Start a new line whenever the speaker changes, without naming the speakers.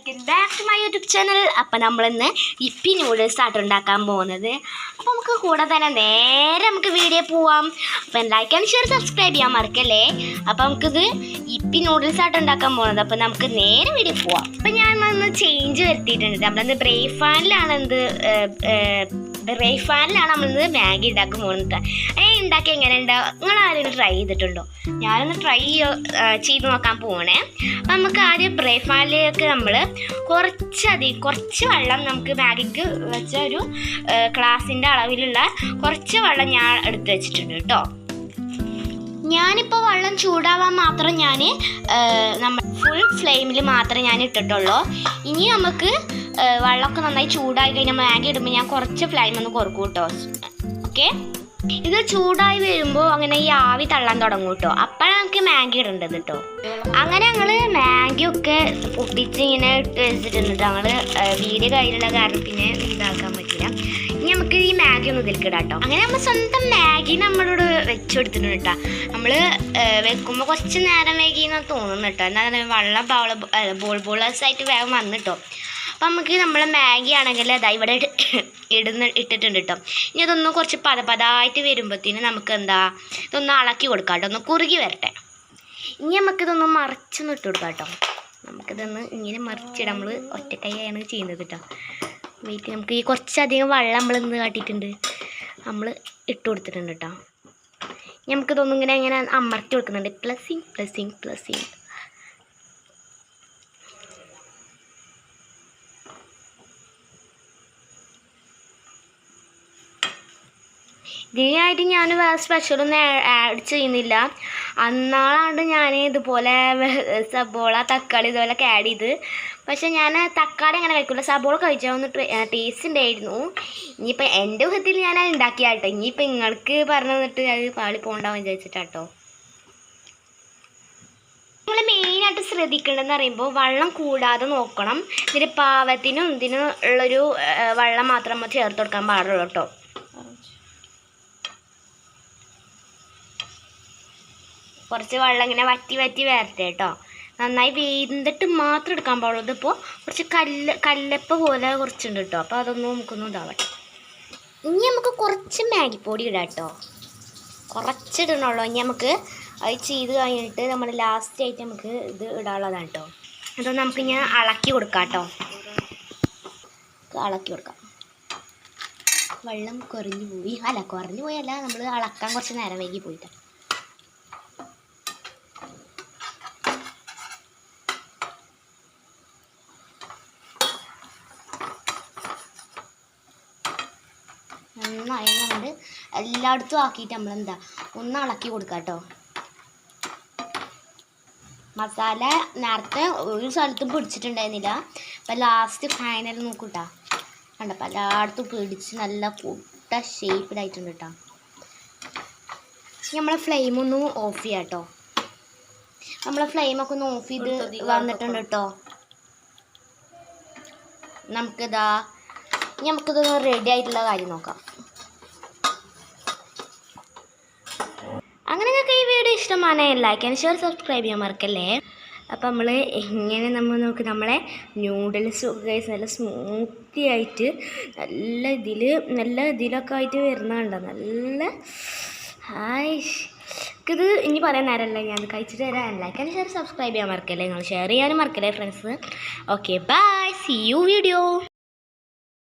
Welcome back to my YouTube channel. അപ്പം നമ്മളിന്ന് ഇപ്പി നൂഡിൽസ് ആയിട്ട് ഉണ്ടാക്കാൻ പോകുന്നത്. അപ്പോൾ നമുക്ക് കൂടെ തന്നെ നേരെ നമുക്ക് വീഡിയോ പോവാം. അപ്പം ലൈക്ക് ആൻഡ് ഷെയർ സബ്സ്ക്രൈബ് ചെയ്യാൻ മറക്കല്ലേ. അപ്പം നമുക്കിത് ഇപ്പി നൂഡിൽസ് ആയിട്ട് ഉണ്ടാക്കാൻ പോകുന്നത്. അപ്പം നമുക്ക് നേരെ വീഡിയോ പോവാം. അപ്പം ഞാൻ ഒന്ന് ചേഞ്ച് വരുത്തിയിട്ടുണ്ട്. നമ്മളിന്ന് ബ്രേഫാനിലാണ് നമ്മളിന്ന് മാഗി ഉണ്ടാക്കാൻ പോകുന്നത്. ഉണ്ടാക്കി എങ്ങനെ ഉണ്ടാവും, നിങ്ങൾ ആരെങ്കിലും ട്രൈ ചെയ്തിട്ടുണ്ടോ? ഞാനൊന്ന് ട്രൈ ചെയ്ത് നോക്കാൻ പോകണേ. അപ്പം നമുക്ക് ആദ്യം ബ്രേഫാനിലേക്ക് നമ്മൾ കുറച്ച് വെള്ളം നമുക്ക് മാഗിക്ക് വെച്ച ഒരു ഗ്ലാസിൻ്റെ അളവിലുള്ള കുറച്ച് വെള്ളം ഞാൻ എടുത്ത് വെച്ചിട്ടുണ്ട് കേട്ടോ. ഞാനിപ്പോൾ വെള്ളം ചൂടാവാൻ മാത്രം നമ്മൾ ഫുൾ ഫ്ലെയിമിൽ മാത്രമേ ഞാൻ ഇട്ടിട്ടുള്ളൂ. ഇനി നമുക്ക് വെള്ളമൊക്കെ നന്നായി ചൂടായി കഴിഞ്ഞാൽ മാഗി ഇടുമ്പോൾ ഞാൻ കുറച്ച് ഫ്ലെയിം ഒന്ന് കുറക്കും കേട്ടോ. ഓക്കെ, ഇത് ചൂടായി വരുമ്പോൾ അങ്ങനെ ഈ ആവി തള്ളാൻ തുടങ്ങും കേട്ടോ. അപ്പോഴാണ് നമുക്ക് മാഗി ഇടേണ്ടത് കേട്ടോ. അങ്ങനെ ഞങ്ങൾ മാഗി ഒക്കെ പൊട്ടിച്ച് ഇങ്ങനെ ഇട്ട് വെച്ചിട്ടുണ്ട്. ഞങ്ങൾ വീഡിയോ കയ്യിലുള്ള കാരണം പിന്നെ ഇതാക്കാൻ പറ്റില്ല. ഇനി നമുക്ക് ഈ മാഗി ഒന്ന് ഇതിലേക്ക് ഇടാം കേട്ടോ. അങ്ങനെ നമ്മൾ സ്വന്തം മാഗി നമ്മളോട് വെച്ച് കൊടുത്തിട്ടുണ്ട് കേട്ടോ. നമ്മൾ വെക്കുമ്പോൾ കുറച്ച് നേരം വൈകിയെന്നാണ് തോന്നുന്നു കേട്ടോ. എന്നാൽ വെള്ളം ബോൾസായിട്ട് വേഗം വന്നിട്ടോ. അപ്പം നമുക്ക് നമ്മളെ മാഗി ആണെങ്കിൽ അതാ ഇവിടെ ഇട്ടിട്ടുണ്ട് കേട്ടോ. ഇനി അതൊന്ന് കുറച്ച് പതായിട്ട് വരുമ്പോഴത്തേന് നമുക്ക് ഇതൊന്ന് ഇളക്കി കൊടുക്കാം കേട്ടോ. ഒന്ന് കുറുകി വരട്ടെ. ഇനി നമുക്കിതൊന്ന് മറിച്ചൊന്ന് ഇട്ട് കൊടുക്കാം കേട്ടോ. നമുക്കിതൊന്ന് ഇങ്ങനെ മറിച്ചിടാം. നമ്മൾ ഒറ്റക്കൈയാണ് ചെയ്യുന്നത് കേട്ടോ. വെയിറ്റ്, നമുക്ക് ഈ കുറച്ചധികം വെള്ളം നമ്മളിന്ന് കാട്ടിയിട്ടുണ്ട്, നമ്മൾ ഇട്ട് കൊടുത്തിട്ടുണ്ട് കേട്ടോ. നമുക്കിതൊന്നും ഇങ്ങനെ അമർത്തി കൊടുക്കുന്നുണ്ട്. പ്ലസ്സിങ്. ഇതിനായിട്ട് ഞാൻ വേറെ സ്പെഷ്യലൊന്നും ആഡ് ചെയ്യുന്നില്ല. അന്നാളാണ്ട് ഞാൻ ഇതുപോലെ സബോള തക്കാളി ഇതുപോലെയൊക്കെ ആഡ് ചെയ്ത്. പക്ഷെ ഞാൻ തക്കാളി അങ്ങനെ വെക്കില്ല. സബോള കഴിച്ചാൽ ഒന്ന് ടേസ്റ്റ് ഉണ്ടായിരുന്നു. ഇനിയിപ്പോൾ എൻ്റെ വിധത്തിൽ ഞാൻ അത് ഉണ്ടാക്കിയാട്ടോ. ഇനിയിപ്പോൾ നിങ്ങൾക്ക് പറഞ്ഞു തന്നിട്ട് അത് പാളി പോകണ്ടാവും വിചാരിച്ചിട്ടാട്ടോ. നിങ്ങൾ മെയിനായിട്ട് ശ്രദ്ധിക്കേണ്ടതെന്ന് പറയുമ്പോൾ വെള്ളം കൂടാതെ നോക്കണം. ഇതിന് പാവത്തിനും ഇതിനും ഉള്ളൊരു വെള്ളം മാത്രം നമ്മൾ ചേർത്ത് കൊടുക്കാൻ പാടുള്ളൂ കേട്ടോ. കുറച്ച് വെള്ളം ഇങ്ങനെ വറ്റി വരട്ടെ കേട്ടോ. നന്നായി വെന്തിട്ട് മാത്രം എടുക്കാൻ പാടുള്ളൂ. ഇതിപ്പോൾ കുറച്ച് കല്ലപ്പ പോലെ കുറച്ചുണ്ട് കേട്ടോ. അപ്പോൾ അതൊന്നും നമുക്കൊന്നും ഇതാവട്ടെ. ഇനി നമുക്ക് കുറച്ച് മാഗിപ്പൊടി ഇടാം കേട്ടോ. കുറച്ചിടണുള്ളൂ. ഇനി നമുക്ക് അത് ചെയ്ത് കഴിഞ്ഞിട്ട് നമ്മൾ ലാസ്റ്റായിട്ട് നമുക്ക് ഇത് ഇടാനുള്ളതാണ് കേട്ടോ. അതൊന്ന് നമുക്ക് ഇങ്ങനെ ഇളക്കി കൊടുക്കാം കേട്ടോ. ഇളക്കി കൊടുക്കാം. വെള്ളം കുറഞ്ഞു പോയല്ല, നമ്മൾ ഇളക്കാൻ കുറച്ച് നേരം വൈകി പോയിട്ട്. നന്നായി നമ്മൾ എല്ലായിടത്തും ആക്കിയിട്ട് നമ്മളെന്താ ഒന്ന് ഇളക്കി കൊടുക്കാം കേട്ടോ. മസാല നേരത്തെ ഒരു സ്ഥലത്തും പിടിച്ചിട്ടുണ്ടായിരുന്നില്ല. അപ്പം ലാസ്റ്റ് ഫൈനൽ നോക്കൂട്ടാ, കണ്ടപ്പോൾ എല്ലായിടത്തും പിടിച്ച് നല്ല പൊട്ട ഷേപ്പിലായിട്ടുണ്ട് കേട്ടോ. നമ്മളെ ഫ്ലെയിമൊന്ന് ഓഫ് ചെയ്യാം കേട്ടോ. നമ്മളെ ഫ്ലെയിമൊക്കെ ഒന്ന് ഓഫ് ചെയ്ത് വന്നിട്ടുണ്ട് കേട്ടോ. നമുക്കിത് റെഡി ആയിട്ടുള്ള കാര്യം നോക്കാം. അങ്ങനെ നിങ്ങൾക്ക് ഈ വീഡിയോ ഇഷ്ടമാണ് ലൈക്ക് ആൻഡ് ഷെയർ സബ്സ്ക്രൈബ് ചെയ്യാൻ മറക്കല്ലേ. അപ്പം നമ്മൾ നമ്മളെ നൂഡിൽസ് നല്ല സ്മൂത്തി ആയിട്ട് നല്ല ഇതിലൊക്കെ ആയിട്ട് വരുന്നുണ്ടോ. നല്ല ഇത് ഇനി പറയാൻ നേരമല്ല, ഞാൻ കഴിച്ചിട്ട് തരാം. ലൈക്ക് ആൻഡ് ഷെയർ സബ്സ്ക്രൈബ് ചെയ്യാൻ മറക്കല്ലേ. നിങ്ങൾ ഷെയർ ചെയ്യാനും മറക്കല്ലേ friends. Okay, bye, see you video.